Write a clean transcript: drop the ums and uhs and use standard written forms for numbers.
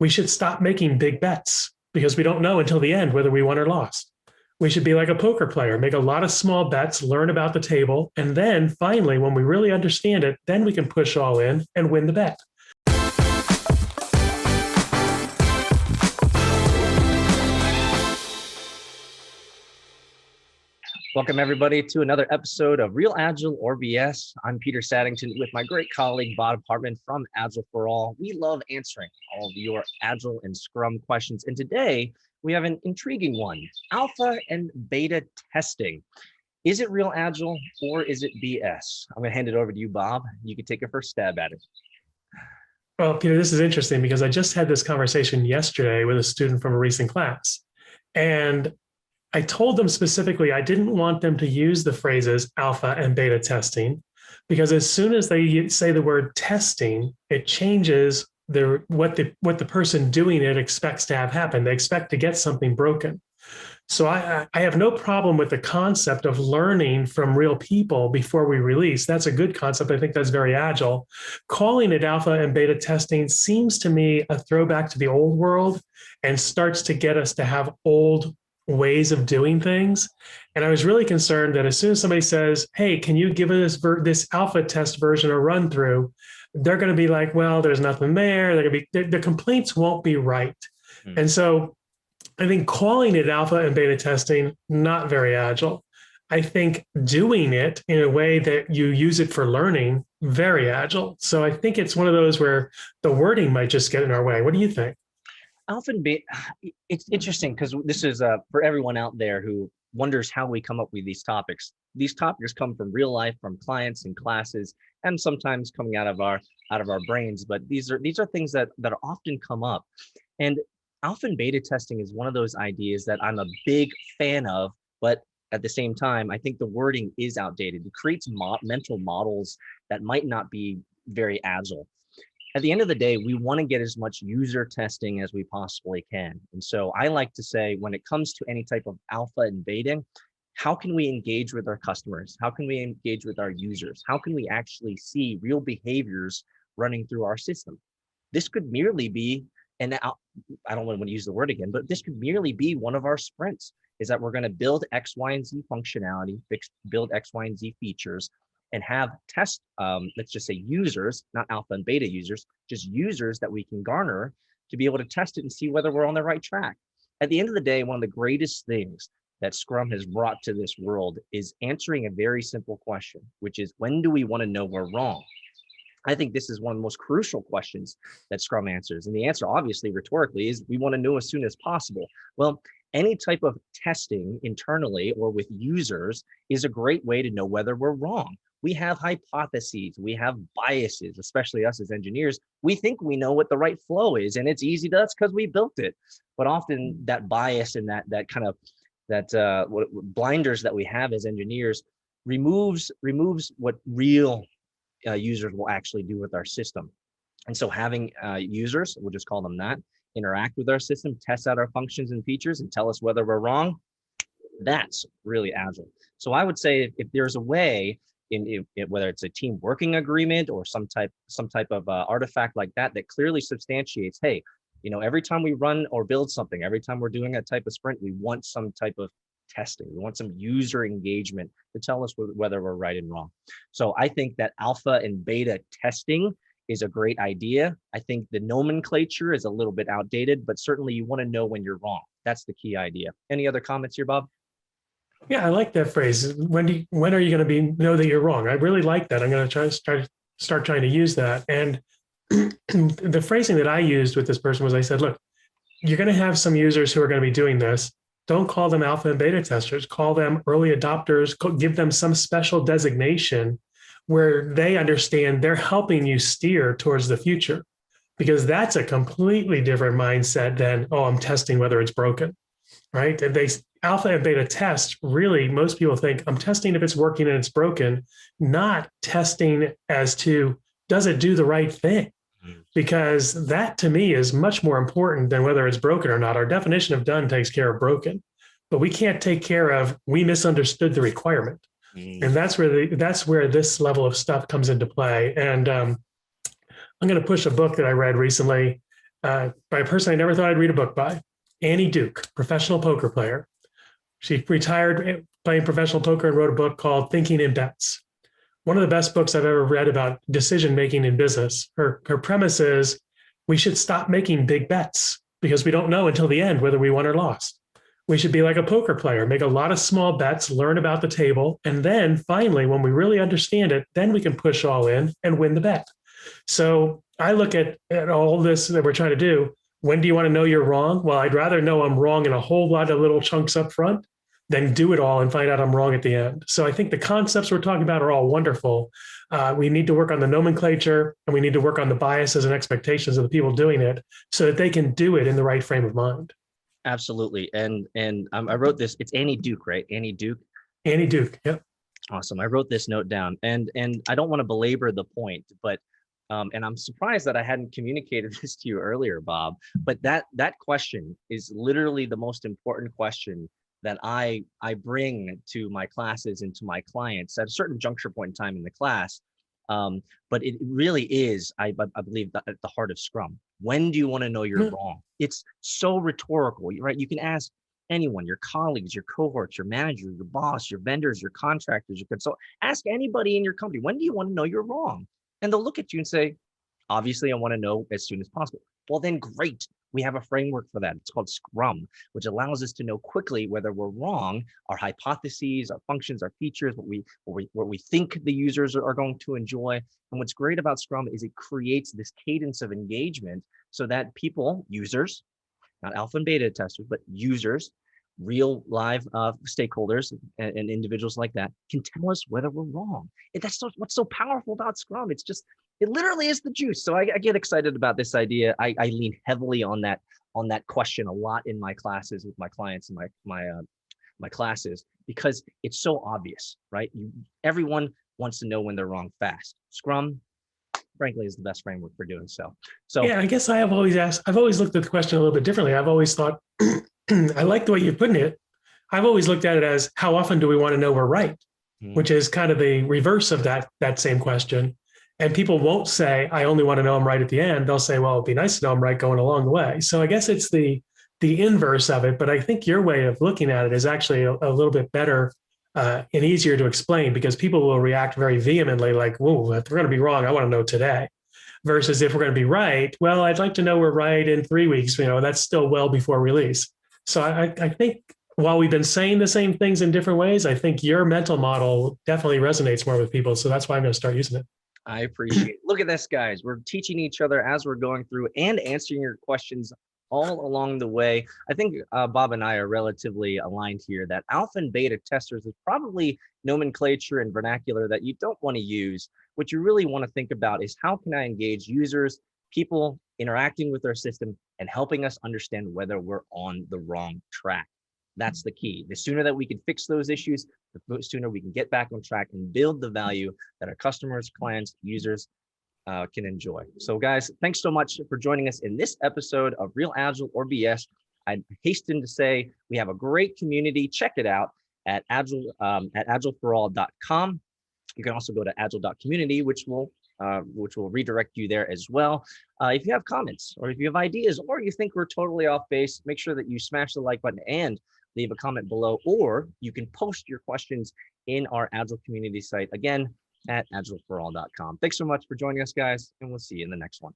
we should stop making big bets because we don't know until the end whether we won or lost. We should be like a poker player, make a lot of small bets, learn about the table, and then finally, when we really understand it, then we can push all in and win the bet. Welcome, everybody, to another episode of Real Agile or BS. I'm Peter Saddington with my great colleague, Bob Hartman from Agile for All. We love answering all of your Agile and Scrum questions. And today, we have an intriguing one, alpha and beta testing. Is it real Agile or is it BS? I'm going to hand it over to you, Bob. You can take your first stab at it. Well, Peter, this is interesting because I just had this conversation yesterday with a student from a recent class. And I told them specifically I didn't want them to use the phrases alpha and beta testing, because as soon as they say the word testing, it changes what the person doing it expects to have happen. They expect to get something broken. So I have no problem with the concept of learning from real people before we release. That's a good concept. I think that's very agile. Calling it alpha and beta testing seems to me a throwback to the old world and starts to get us to have old ways of doing things. And I was really concerned that as soon as somebody says, hey, can you give us this alpha test version a run through, they're going to be like, well, there's nothing there. They're going to be, the complaints won't be right. And so I think calling it alpha and beta testing, not very agile. I think doing it in a way that you use it for learning, very agile. So I think it's one of those where the wording might just get in our way. What do you think? Alpha and beta, it's interesting because this is for everyone out there who wonders how we come up with these topics. These topics come from real life, from clients and classes, and sometimes coming out of our brains. But these are things that often come up. And alpha and beta testing is one of those ideas that I'm a big fan of, but at the same time, I think the wording is outdated. It creates mental models that might not be very agile. At the end of the day, we want to get as much user testing as we possibly can. And so I like to say, when it comes to any type of alpha and beta, how can we engage with our customers? How can we engage with our users? How can we actually see real behaviors running through our system? This could merely be, and I don't want to use the word again, but this could merely be one of our sprints, is that we're going to build X, Y, and Z functionality, build X, Y, and Z features, and have test, let's just say users, not alpha and beta users, just users that we can garner to be able to test it and see whether we're on the right track. At the end of the day, one of the greatest things that Scrum has brought to this world is answering a very simple question, which is, when do we want to know we're wrong? I think this is one of the most crucial questions that Scrum answers. And the answer, obviously, rhetorically, is we want to know as soon as possible. Well, any type of testing internally or with users is a great way to know whether we're wrong. We have hypotheses, we have biases, especially us as engineers. We think we know what the right flow is, and it's easy to us because we built it. But often that bias and that kind of blinders that we have as engineers removes what real users will actually do with our system. And so having users, we'll just call them that, interact with our system, test out our functions and features, and tell us whether we're wrong, that's really agile. So I would say if there's a way, whether it's a team working agreement or some type of artifact like that clearly substantiates, hey, every time we run or build something, every time we're doing a type of sprint, we want some type of testing. We want some user engagement to tell us whether we're right and wrong. So I think that alpha and beta testing is a great idea. I think the nomenclature is a little bit outdated, but certainly you want to know when you're wrong. That's the key idea. Any other comments here, Bob? Yeah, I like that phrase. When are you going to know that you're wrong? I really like that. I'm going to start trying to use that. And the phrasing that I used with this person was, I said, look, you're going to have some users who are going to be doing this. Don't call them alpha and beta testers. Call them early adopters. Give them some special designation where they understand they're helping you steer towards the future, because that's a completely different mindset than, oh, I'm testing whether it's broken, right? And alpha and beta test, really, most people think I'm testing if it's working and it's broken, not testing as to, does it do the right thing? Because that to me is much more important than whether it's broken or not. Our definition of done takes care of broken, but we can't take care of, we misunderstood the requirement. And that's where this level of stuff comes into play. And I'm going to push a book that I read recently by a person I never thought I'd read a book by, Annie Duke, professional poker player. She retired playing professional poker and wrote a book called Thinking in Bets. One of the best books I've ever read about decision making in business. Her premise is we should stop making big bets because we don't know until the end whether we won or lost. We should be like a poker player, make a lot of small bets, learn about the table, and then finally, when we really understand it, then we can push all in and win the bet. So I look at all this that we're trying to do. When do you want to know you're wrong? Well, I'd rather know I'm wrong in a whole lot of little chunks up front than do it all and find out I'm wrong at the end. So I think the concepts we're talking about are all wonderful. We need to work on the nomenclature and we need to work on the biases and expectations of the people doing it so that they can do it in the right frame of mind. Absolutely. And I wrote this, it's Annie Duke, right? Annie Duke. Annie Duke. Yep. Awesome. I wrote this note down and I don't want to belabor the point, but and I'm surprised that I hadn't communicated this to you earlier, Bob, but that question is literally the most important question that I bring to my classes and to my clients at a certain juncture point in time in the class. But it really is, I believe, at the heart of Scrum. When do you want to know you're wrong? It's so rhetorical, right? You can ask anyone, your colleagues, your cohorts, your manager, your boss, your vendors, your contractors, your consultant. Ask anybody in your company, when do you want to know you're wrong? And they'll look at you and say, obviously, I want to know as soon as possible. Well, then great. We have a framework for that. It's called Scrum, which allows us to know quickly whether we're wrong, our hypotheses, our functions, our features, what we think the users are going to enjoy. And what's great about Scrum is it creates this cadence of engagement so that people, users, not alpha and beta testers, but users, real live stakeholders and individuals like that can tell us whether we're wrong. And that's what's so powerful about Scrum. It's just, it literally is the juice. So I get excited about this idea. I lean heavily on that question a lot in my classes with my clients and my classes, because it's so obvious, right? Everyone wants to know when they're wrong fast. Scrum, frankly, is the best framework for doing so. So yeah, I guess I've always looked at the question a little bit differently. I've always thought, I like the way you're putting it. I've always looked at it as how often do we want to know we're right, which is kind of the reverse of that same question. And people won't say, I only want to know I'm right at the end. They'll say, well, it'd be nice to know I'm right going along the way. So I guess it's the inverse of it. But I think your way of looking at it is actually a little bit better and easier to explain, because people will react very vehemently like, whoa, if we're going to be wrong, I want to know today. Versus if we're going to be right, well, I'd like to know we're right in 3 weeks. That's still well before release. So I think while we've been saying the same things in different ways, I think your mental model definitely resonates more with people. So that's why I'm going to start using it. I appreciate it. Look at this, guys. We're teaching each other as we're going through and answering your questions all along the way. I think Bob and I are relatively aligned here that alpha and beta testers is probably nomenclature and vernacular that you don't want to use. What you really want to think about is how can I engage users, people interacting with our system and helping us understand whether we're on the wrong track. That's the key. The sooner that we can fix those issues, the sooner we can get back on track and build the value that our customers, clients, users can enjoy. So guys, thanks so much for joining us in this episode of Real Agile or BS. I hasten to say we have a great community. Check it out at agileforall.com. You can also go to agile.community, which will redirect you there as well. If you have comments or if you have ideas or you think we're totally off base, make sure that you smash the like button and leave a comment below, or you can post your questions in our Agile community site, again, at agileforall.com. Thanks so much for joining us, guys, and we'll see you in the next one.